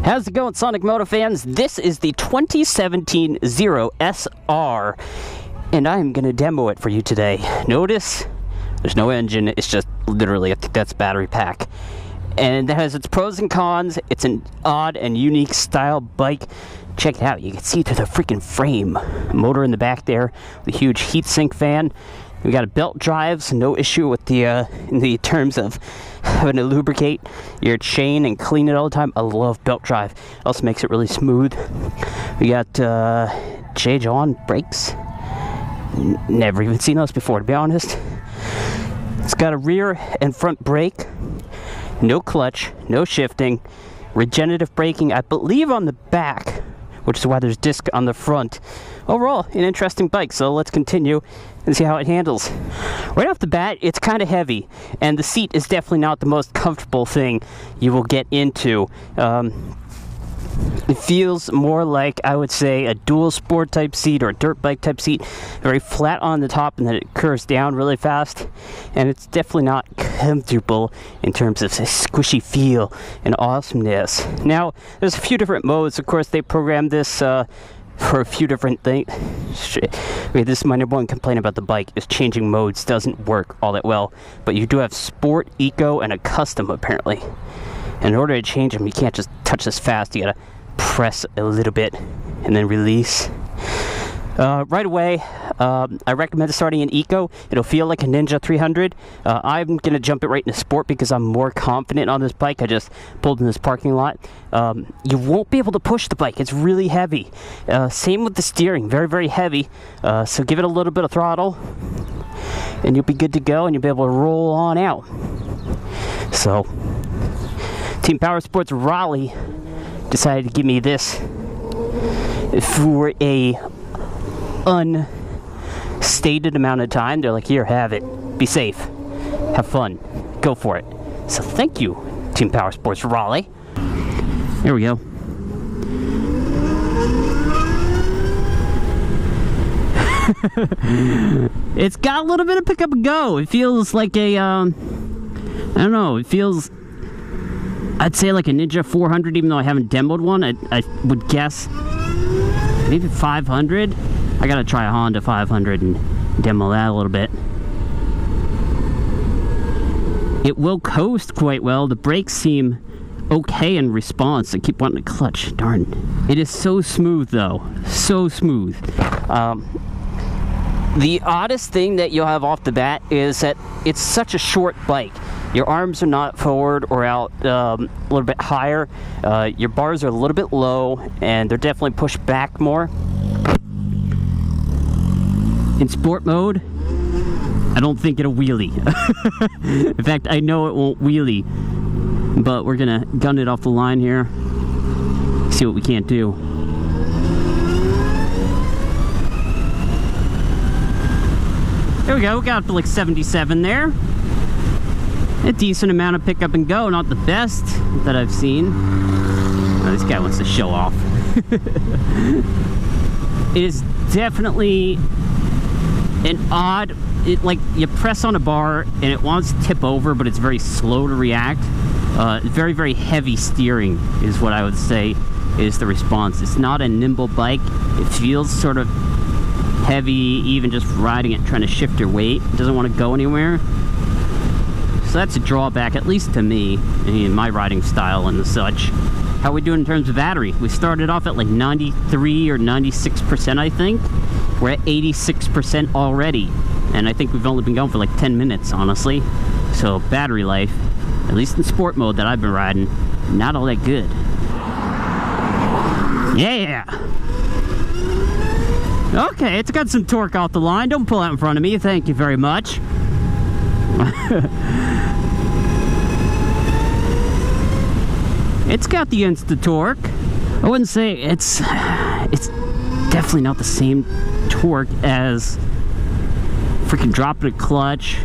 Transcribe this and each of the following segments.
How's it going, Sonic Moto fans? This is the 2017 Zero SR, and I'm going to demo it for you today. Notice there's no engine, it's just literally, I think that's battery pack. And that has its pros and cons. It's an odd and unique style bike. Check it out, you can see through the freaking frame. Motor in the back there, the huge heatsink fan. We got a belt drive, so no issue with the in the terms of having to lubricate your chain and clean it all the time. I love belt drive. Also makes it really smooth. We got J-John brakes. Never even seen those before, to be honest. It's got a rear and front brake. No clutch, no shifting. Regenerative braking, I believe, on the back, which is why there's disc on the front. Overall, an interesting bike, so let's continue and see how it handles. Right off the bat, it's kind of heavy, and the seat is definitely not the most comfortable thing you will get into. It feels more like, I would say, a dual sport type seat or a dirt bike type seat. Very flat on the top, and then it curves down really fast. And it's definitely not comfortable in terms of squishy feel and awesomeness. Now, there's a few different modes. Of course, they programmed this for a few different things. This is my number one complaint about the bike, is changing modes doesn't work all that well. But you do have sport, eco, and a custom, apparently. And in order to change them, you can't just touch this fast. You gotta press a little bit and then release. Right away, I recommend starting in Eco. It'll feel like a Ninja 300. I'm gonna jump it right into Sport because I'm more confident on this bike. I just pulled in this parking lot. You won't be able to push the bike. It's really heavy. Same with the steering, very, very heavy. So give it a little bit of throttle and you'll be good to go, and you'll be able to roll on out. So, Team Power Sports Raleigh decided to give me this for a unstated amount of time. They're like, here, have it. Be safe. Have fun. Go for it. So thank you, Team Power Sports Raleigh. Here we go. It's got a little bit of pick up and go. It feels like a, I don't know, it feels, I'd say like a Ninja 400, even though I haven't demoed one. I would guess maybe 500. I gotta try a Honda 500 and demo that a little bit. It will coast quite well. The brakes seem okay in response. I keep wanting to clutch. Darn. It is so smooth, though. So smooth. The oddest thing that you'll have off the bat is that it's such a short bike. Your arms are not forward or out a little bit higher. Your bars are a little bit low, and they're definitely pushed back more. In sport mode, I don't think it'll wheelie. In fact, I know it won't wheelie. But we're gonna gun it off the line here. See what we can't do. There we go, got up to like 77 there. A decent amount of pickup and go, not the best that I've seen. Oh, this guy wants to show off. It is definitely an odd, like you press on a bar and it wants to tip over, but it's very slow to react. Very, very heavy steering is what I would say is the response. It's not a nimble bike. It feels sort of heavy, even just riding it, trying to shift your weight. It doesn't want to go anywhere. So that's a drawback, at least to me, in my riding style and the such. How are we doing in terms of battery? We started off at like 93 or 96%, I think. We're at 86% already. And I think we've only been going for like 10 minutes, honestly. So battery life, at least in sport mode that I've been riding, not all that good. Yeah! Okay, it's got some torque off the line. Don't pull out in front of me. Thank you very much. It's got the insta torque. I wouldn't say it's definitely not the same torque as freaking dropping a clutch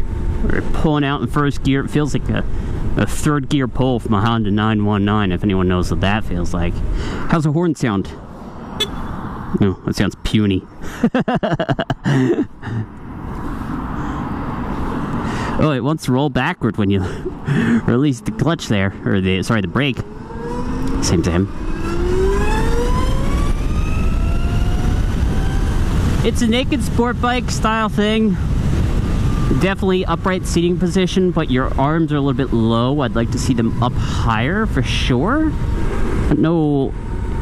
or pulling out in first gear. It feels like a third gear pull from a Honda 919, if anyone knows what that feels like. How's the horn sound? No, that sounds puny. Oh, it wants to roll backward when you release the clutch there, or the brake. Same to him. It's a naked sport bike style thing. Definitely upright seating position, but your arms are a little bit low. I'd like to see them up higher for sure. No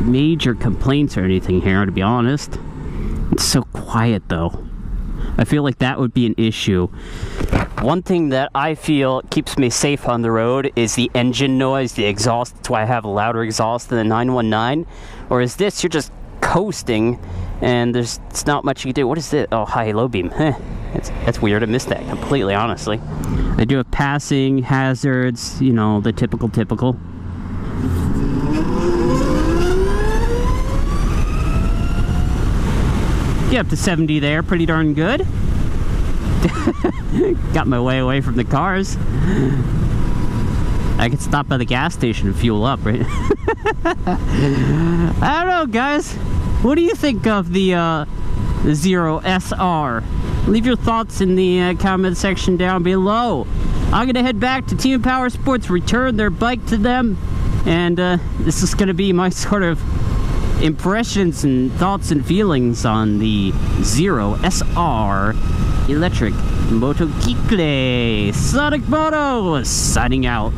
major complaints or anything here, to be honest. It's so quiet though. I feel like that would be an issue. One thing that I feel keeps me safe on the road is the engine noise, the exhaust. That's why I have a louder exhaust than the 919. Whereas this, you're just coasting and it's not much you can do. What is this? Oh, high, low beam. That's weird. I missed that completely, honestly. They do have passing, hazards, you know, the typical. Get up to 70 there, pretty darn good. Got my way away from the cars. I could stop by the gas station and fuel up, right? I don't know, guys. What do you think of the Zero SR? Leave your thoughts in the comment section down below. I'm gonna head back to Team Power Sports, return their bike to them, and this is gonna be my sort of impressions and thoughts and feelings on the Zero SR electric motorcycle. Sonic Moto signing out.